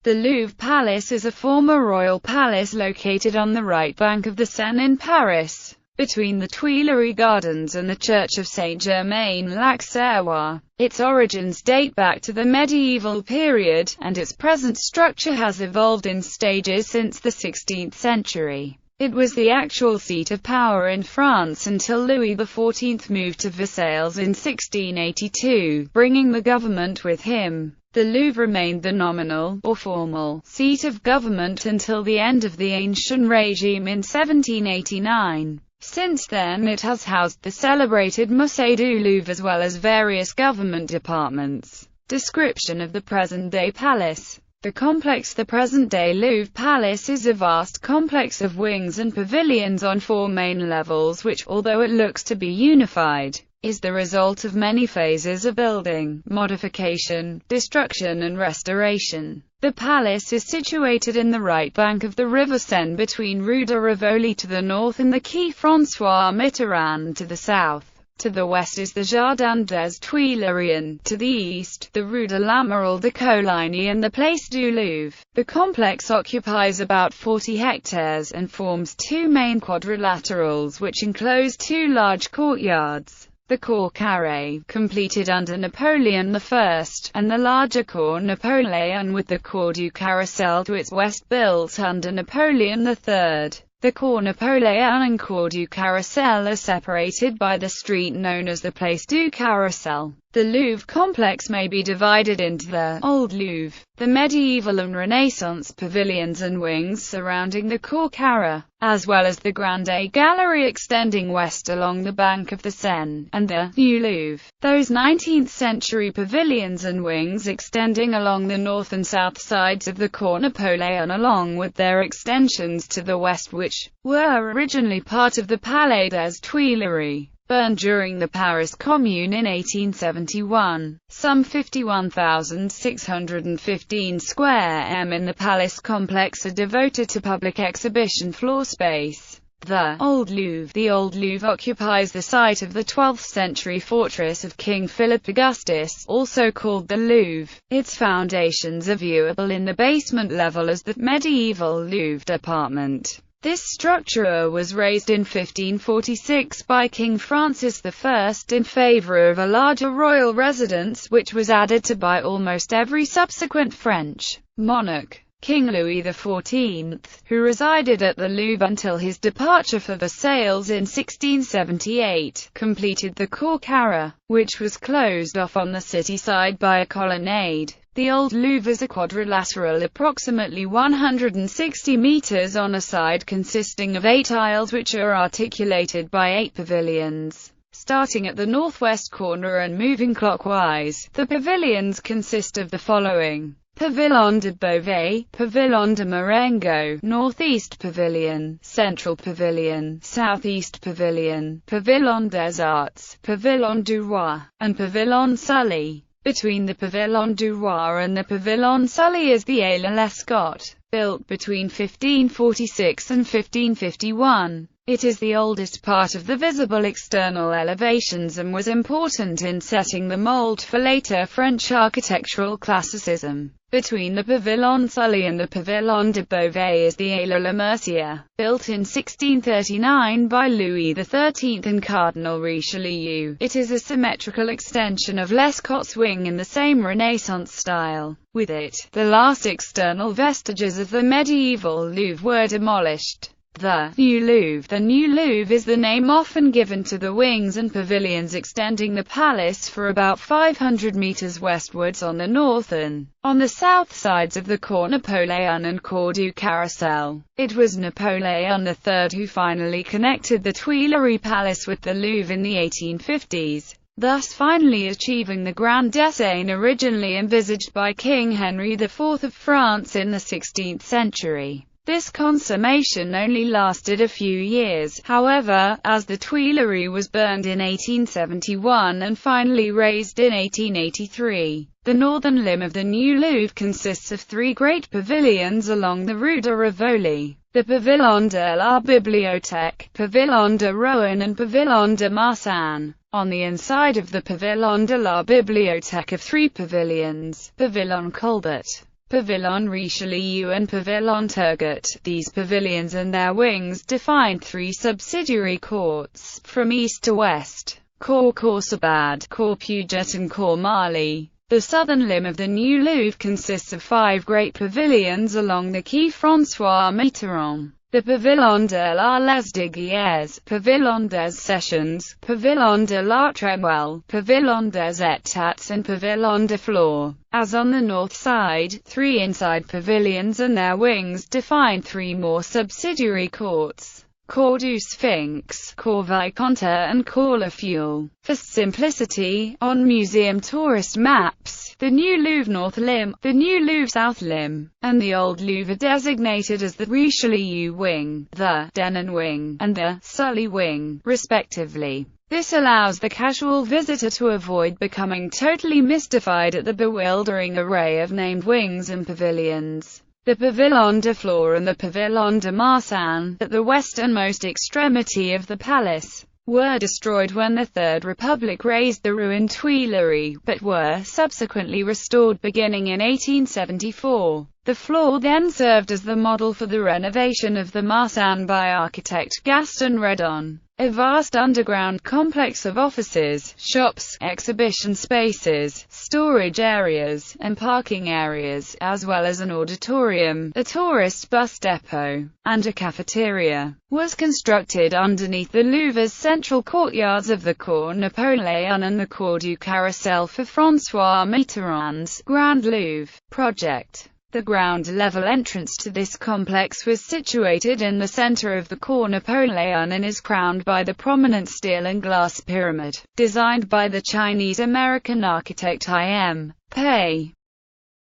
The Louvre Palace is a former royal palace located on the right bank of the Seine in Paris, between the Tuileries Gardens and the Church of Saint-Germain-l'Auxerrois. Its origins date back to the medieval period, and its present structure has evolved in stages since the 16th century. It was the actual seat of power in France until Louis XIV moved to Versailles in 1682, bringing the government with him. The Louvre remained the nominal, or formal, seat of government until the end of the Ancien regime in 1789. Since then it has housed the celebrated Musée du Louvre as well as various government departments. Description of the present-day palace. The present-day Louvre Palace is a vast complex of wings and pavilions on 4 main levels which, although it looks to be unified, is the result of many phases of building, modification, destruction and restoration. The palace is situated in the right bank of the river Seine between Rue de Rivoli to the north and the Quai François Mitterrand to the south. To the west is the Jardin des Tuileries and, to the east, the Rue de l'Amiral de Coligny and the Place du Louvre. The complex occupies about 40 hectares and forms 2 main quadrilaterals which enclose 2 large courtyards. The Cour Carrée, completed under Napoleon I, and the larger Cour Napoléon with the Cour du Carrousel to its west, built under Napoleon III. The Cour Napoléon and Cour du Carrousel are separated by the street known as the Place du Carrousel. The Louvre complex may be divided into the Old Louvre, the medieval and Renaissance pavilions and wings surrounding the Cour Carrée, as well as the Grande Gallery extending west along the bank of the Seine, and the New Louvre, those 19th-century pavilions and wings extending along the north and south sides of the Cour Napoléon along with their extensions to the west which were originally part of the Palais des Tuileries. Burned during the Paris Commune in 1871. Some 51,615 square m in the palace complex are devoted to public exhibition floor space. The Old Louvre occupies the site of the 12th-century fortress of King Philip Augustus, also called the Louvre. Its foundations are viewable in the basement level as the medieval Louvre department. This structure was raised in 1546 by King Francis I in favor of a larger royal residence, which was added to by almost every subsequent French monarch. King Louis XIV, who resided at the Louvre until his departure for Versailles in 1678, completed the Cour Carrée, which was closed off on the city side by a colonnade. The Old Louvre is a quadrilateral approximately 160 meters on a side consisting of 8 aisles which are articulated by 8 pavilions. Starting at the northwest corner and moving clockwise, the pavilions consist of the following: Pavillon de Beauvais, Pavillon de Marengo, Northeast Pavilion, Central Pavilion, Southeast Pavilion, Pavillon des Arts, Pavillon du Roi, and Pavillon Sully. Between the Pavillon du Roi and the Pavillon Sully is the Aile Lescot, built between 1546 and 1551. It is the oldest part of the visible external elevations and was important in setting the mold for later French architectural classicism. Between the Pavillon Sully and the Pavillon de Beauvais is the Aile Le Mercier, built in 1639 by Louis XIII and Cardinal Richelieu. It is a symmetrical extension of Lescot's wing in the same Renaissance style. With it, the last external vestiges of the medieval Louvre were demolished. The New Louvre is the name often given to the wings and pavilions extending the palace for about 500 meters westwards on the north and on the south sides of the Cour Napoléon and Cour du Carrousel. It was Napoleon III who finally connected the Tuileries Palace with the Louvre in the 1850s, thus finally achieving the grand design originally envisaged by King Henry IV of France in the 16th century. This consummation only lasted a few years, however, as the Tuileries was burned in 1871 and finally razed in 1883. The northern limb of the New Louvre consists of 3 great pavilions along the Rue de Rivoli: the Pavillon de la Bibliothèque, Pavillon de Rouen and Pavillon de Marsan. On the inside of the Pavillon de la Bibliothèque are 3 pavilions: Pavillon Colbert, Pavillon Richelieu and Pavillon Turgot. These pavilions and their wings defined three subsidiary courts, from east to west: Cour Coursebad, Cour Puget and Cour Marly. The southern limb of the new Louvre consists of 5 great pavilions along the Quai François Mitterrand: the Pavillon de la Lesdiguières, Pavillon des Sessions, Pavillon de la Tremoille, Pavillon des Etats and Pavillon de Flore. As on the north side, 3 inside pavilions and their wings defined 3 more subsidiary courts: Cour du Sphinx, Cour Vicomte and Cour La Foule. For simplicity, on museum tourist maps, the new Louvre North Limb, the new Louvre South Limb, and the old Louvre are designated as the Richelieu Wing, the Denon Wing, and the Sully Wing, respectively. This allows the casual visitor to avoid becoming totally mystified at the bewildering array of named wings and pavilions. The Pavillon de Flore and the Pavillon de Marsan, at the westernmost extremity of the palace, were destroyed when the Third Republic razed the ruined Tuileries, but were subsequently restored beginning in 1874. The Flore then served as the model for the renovation of the Marsan by architect Gaston Redon. A vast underground complex of offices, shops, exhibition spaces, storage areas, and parking areas, as well as an auditorium, a tourist bus depot, and a cafeteria, was constructed underneath the Louvre's central courtyards of the Cour Napoléon and the Cour du Carrousel for François Mitterrand's Grand Louvre project. The ground-level entrance to this complex was situated in the center of the Cour Napoléon and is crowned by the prominent steel and glass pyramid, designed by the Chinese-American architect I.M. Pei.